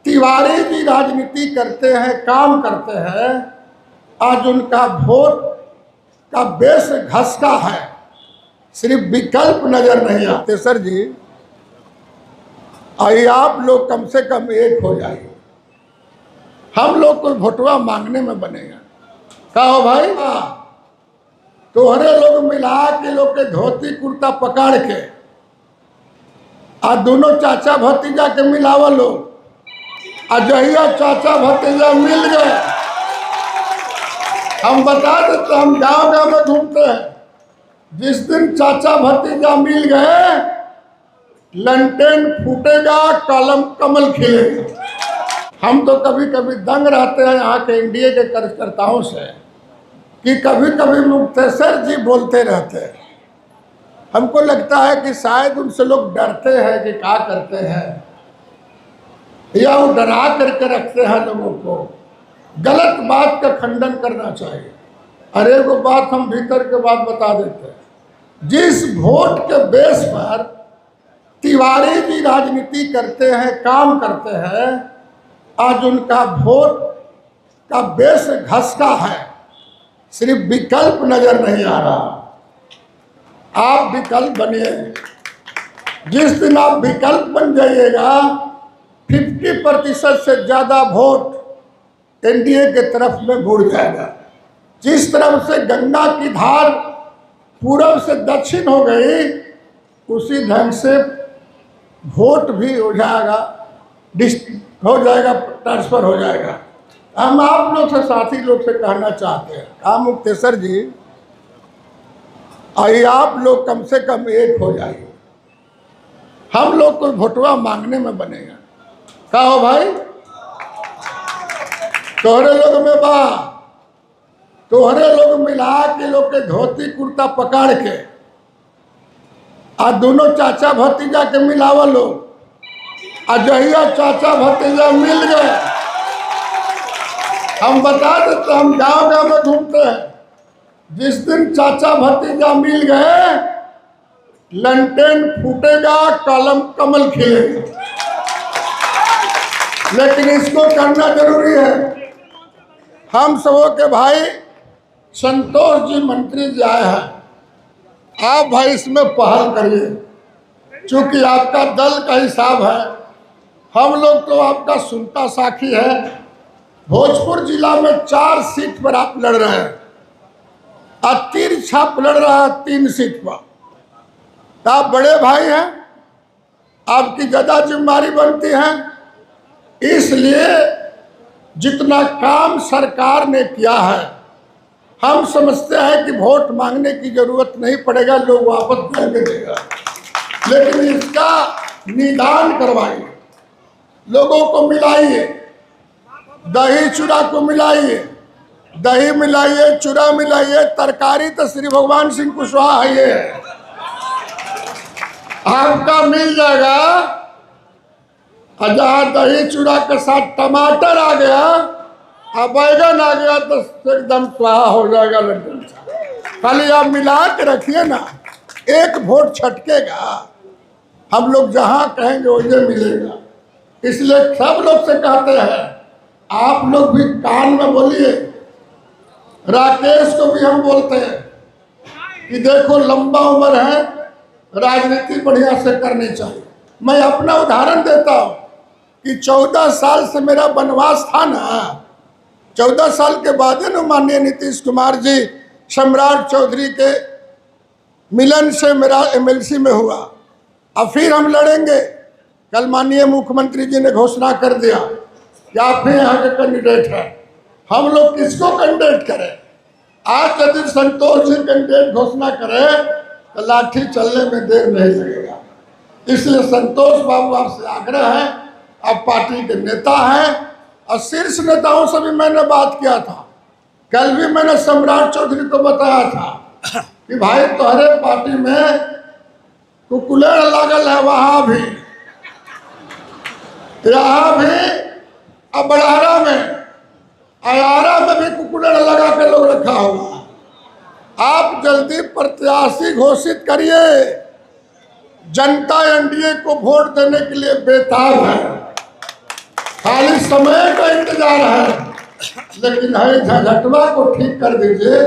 तिवारी जी राजनीति करते हैं, काम करते हैं। आज उनका वोट का बेस घसका है, सिर्फ विकल्प नजर नहीं आते। सर जी, आइए आप लोग कम से कम एक हो जाइए, हम लोग को वोटवा मांगने में बनेगा। कहो भाई, तोहरे लोग मिला के लोग के धोती कुर्ता पकड़ के आ दोनों चाचा भतीजा के मिलावा लोग, जहिया चाचा भतीजा मिल गए, हम बता देते, हम गांव गांव में घूमते हैं। जिस दिन चाचा भतीजा मिल गए, लंटेन फूटेगा, कमल खिलेगा। हम तो कभी कभी दंग रहते हैं यहाँ के एनडीए के कार्यकर्ताओं से कि कभी कभी मुक्तेसर जी बोलते रहते हैं। हमको लगता है कि शायद उनसे लोग डरते हैं कि क्या करते हैं, या वो डरा करके रखते हैं लोगों को। गलत बात का खंडन करना चाहिए। अरे वो बात हम भीतर के बात बता देते हैं। जिस वोट के बेस पर तिवारी जी राजनीति करते हैं, काम करते हैं, आज उनका वोट का बेस घसका है, सिर्फ विकल्प नजर नहीं आ रहा। आप विकल्प बनिए। जिस दिन आप विकल्प बन जाइएगा, 50% से ज़्यादा वोट एनडीए के तरफ में मुड़ जाएगा। जिस तरफ से गंगा की धार पूर्व से दक्षिण हो गई, उसी ढंग से वोट भी हो जाएगा, ट्रांसफर हो जाएगा। हम आप लोग से, साथी लोग से कहना चाहते हैं, आप मुक्तेसर जी, आइए आप लोग कम से कम एक हो जाइए, हम लोग को वोटवा मांगने में बनेगा। कहो भाई, तोहरे लोग में तोहरे लोग मिला के लोग के धोती कुर्ता पकड़ के आ दोनों चाचा भतीजा के मिलावा लोग, जहिया चाचा भतीजा मिल गए, हम बता देते, हम गांव गांव में घूमते हैं। जिस दिन चाचा भतीजा मिल गए, लंटेन फूटेगा, कमल खिलेगा। लेकिन इसको करना जरूरी है। हम सबों के भाई संतोष जी मंत्री जी आए हैं, आप भाई इसमें पहल करिए, क्योंकि आपका दल का हिसाब है। हम लोग तो आपका सुनता साखी है। भोजपुर जिला में 4 सीट पर आप लड़ रहे हैं, और तिरछा लड़ रहा है 3 सीट पर। तो आप बड़े भाई हैं, आपकी ज़्यादा जिम्मेदारी बनती है। इसलिए जितना काम सरकार ने किया है, हम समझते हैं कि वोट मांगने की जरूरत नहीं पड़ेगा, लोग वापस करके देगा। लेकिन इसका निदान करवाइए, लोगों को मिलाइए, दही चूड़ा को मिलाइए, दही मिलाइए, चूड़ा मिलाइए, तरकारी तो श्री भगवान सिंह कुशवाहा है, ये आपका मिल जाएगा। जहाँ दही चूड़ा के साथ टमाटर आ गया और बैगन आ गया तो एकदम स्वाहा हो जाएगा लड्डू। खाली आप मिला के रखिए ना, एक वोट छटकेगा, हम लोग जहाँ कहेंगे वही मिलेगा। इसलिए सब लोग से कहते हैं, आप लोग भी कान में बोलिए। राकेश को भी हम बोलते हैं कि देखो लंबा उम्र है, राजनीति बढ़िया से करनी चाहिए। मैं अपना उदाहरण देता हूँ कि 14 साल से मेरा वनवास था ना, 14 साल के बाद है ना माननीय नीतीश कुमार जी, सम्राट चौधरी के मिलन से मेरा एमएलसी में हुआ। अब फिर हम लड़ेंगे। कल माननीय मुख्यमंत्री जी ने घोषणा कर दिया कि आप फिर यहाँ के कैंडिडेट हैं। हम लोग किसको कैंडिडेट करें? आज यदि संतोष जी कैंडिडेट घोषणा करें तो लाठी चलने में देर नहीं लगेगा। इसलिए संतोष बाबू आपसे आग्रह है, आप पार्टी के नेता हैं और शीर्ष नेताओं से भी मैंने बात किया था। कल भी मैंने सम्राट चौधरी को बताया था कि भाई तुम्हारे पार्टी में कुकुलेर लागल है, वहाँ भी, यहाँ भी, अब बड़ारा में, अयारा में भी कुकुलेर लगा के लोग रखा हुआ। आप जल्दी प्रत्याशी घोषित करिए। जनता एनडीए को वोट देने के लिए बेताब है। खाली समय का इंतजार है, लेकिन है झंझटवा को ठीक कर दीजिए।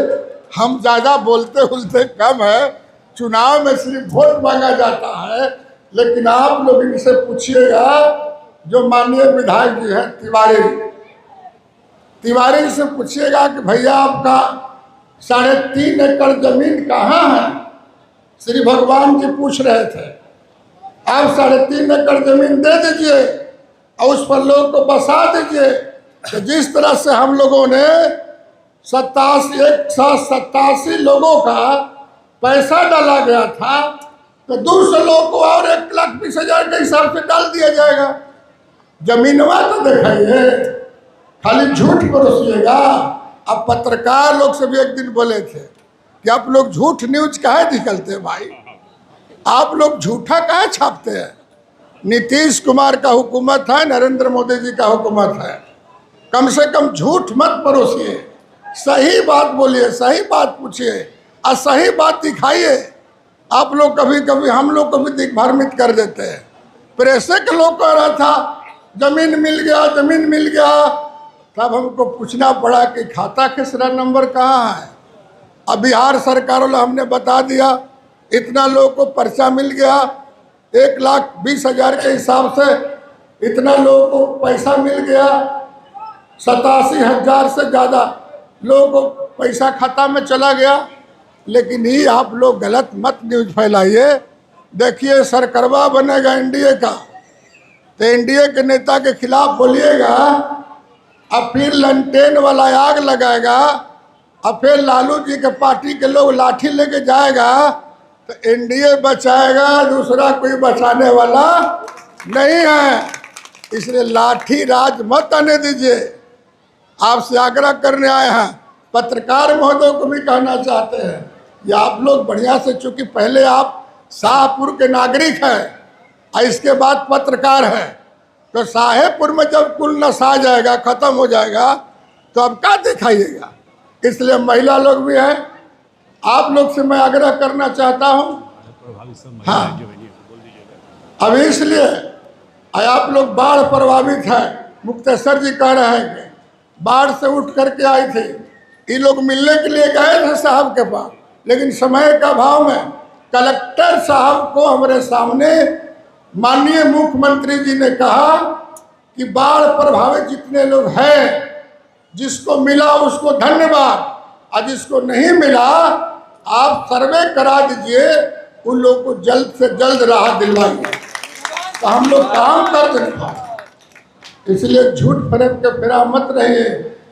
हम ज़्यादा बोलते उलते कम है, चुनाव में सिर्फ वोट मांगा जाता है। लेकिन आप लोग इनसे पूछिएगा, जो माननीय विधायक जी हैं तिवारी से पूछिएगा कि भैया आपका 3.5 एकड़ जमीन कहाँ है। श्री भगवान जी पूछ रहे थे, आप 3.5 एकड़ जमीन दे दीजिए और उस पर लोग को बसा दीजिए। तो जिस तरह से हम लोगों ने 187 लोगों का पैसा डाला गया था, तो 200 लोगों को और 1,20,000 के हिसाब से डाल दिया जाएगा। जमीनवा तो दिखाइए, खाली झूठ परोसिएगा। अब पत्रकार लोग से भी एक दिन बोले थे कि आप लोग झूठ न्यूज काहे निकलते हैं भाई, आप लोग झूठा काहे छापते हैं। नीतीश कुमार का हुकूमत है, नरेंद्र मोदी जी का हुकूमत है, कम से कम झूठ मत परोसिए, सही बात बोलिए, सही बात पूछिए और सही बात दिखाइए। आप लोग कभी कभी हम लोग को भी दिग्भ्रमित कर देते हैं। प्रेसे के लोग कह रहा था जमीन मिल गया, जमीन मिल गया, तब हमको पूछना पड़ा कि खाता खेसरा नंबर कहाँ है। अब बिहार सरकार वाला हमने बता दिया, इतना लोगों को पर्चा मिल गया, 1,20,000 के हिसाब से इतना लोगों को पैसा मिल गया, 87,000 से ज़्यादा लोगों को पैसा खाता में चला गया। लेकिन ये आप लोग गलत मत न्यूज फैलाइए। देखिए सरकरवा बनेगा एनडीए का, तो एनडीए के नेता के खिलाफ बोलिएगा, अब फिर लंटेन वाला आग लगाएगा, अब फिर लालू जी के पार्टी के लोग लाठी लेके जाएगा, तो एनडीए बचाएगा, दूसरा कोई बचाने वाला नहीं है। इसलिए लाठी राज मत आने दीजिए। आपसे आग्रह करने आए हैं, पत्रकार महोदय को भी कहना चाहते हैं, या आप लोग बढ़िया से, चूंकि पहले आप शाहपुर के नागरिक हैं और इसके बाद पत्रकार हैं, तो शाहपुर में जब कुल नशा आ जाएगा, ख़त्म हो जाएगा, तो अब क्या दिखाइएगा। इसलिए महिला लोग भी हैं, आप लोग से मैं आग्रह करना चाहता हूँ। हाँ, अब इसलिए आप लोग बाढ़ प्रभावित हैं। मुक्तेश्वर जी कह रहे हैं कि बाढ़ से उठ करके आई थी, ये लोग मिलने के लिए गए थे साहब के पास, लेकिन समय का अभाव में कलेक्टर साहब को हमारे सामने माननीय मुख्यमंत्री जी ने कहा कि बाढ़ प्रभावित जितने लोग हैं, जिसको मिला उसको धन्यवाद, और जिसको नहीं मिला आप सर्वे करा दीजिए, उन लोगों को जल्द से जल्द राहत दिलवाइए, तो हम लोग काम कर देंगे। इसलिए झूठ फरेब के फिरा मत रहिए।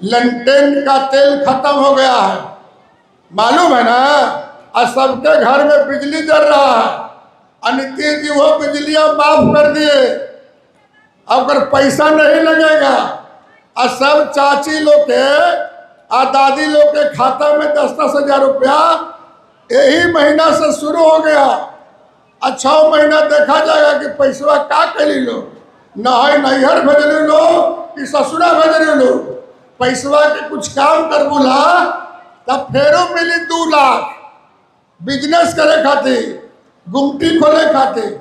लंटेन का तेल खत्म हो गया है, मालूम है ना, और सबके घर में बिजली जल रहा है। नीतीश जी वो बिजलियां माफ कर दिए, अगर पैसा नहीं लगेगा, और सब चाची लोग के और दादी लोग के खाता में 10-10 हज़ार रुपया यही महीना से शुरू हो गया। 6 महीना देखा जाएगा कि पैसा का कली लो, नैहर भेजले लो कि ससुरा भेजले लो, पैसा के कुछ काम कर बोला तब फेरो मिली 2 लाख बिजनेस करे खातिर, गुमटी खोले खातिर,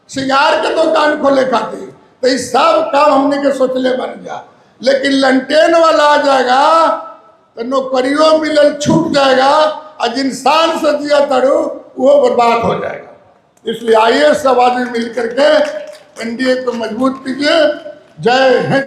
सिंगार के दुकान खोले खातिर। तो ये सब काम हमने के सोचले बन गया। लेकिन लंटेन वाला आ जाएगा तो नौकरियों मिलल छूट जाएगा, और इंसान से दिया तरू वो बर्बाद हो जाएगा। इसलिए आइए सब आदमी मिल करके एनडीए को मजबूत कीजिए। जय हिंद।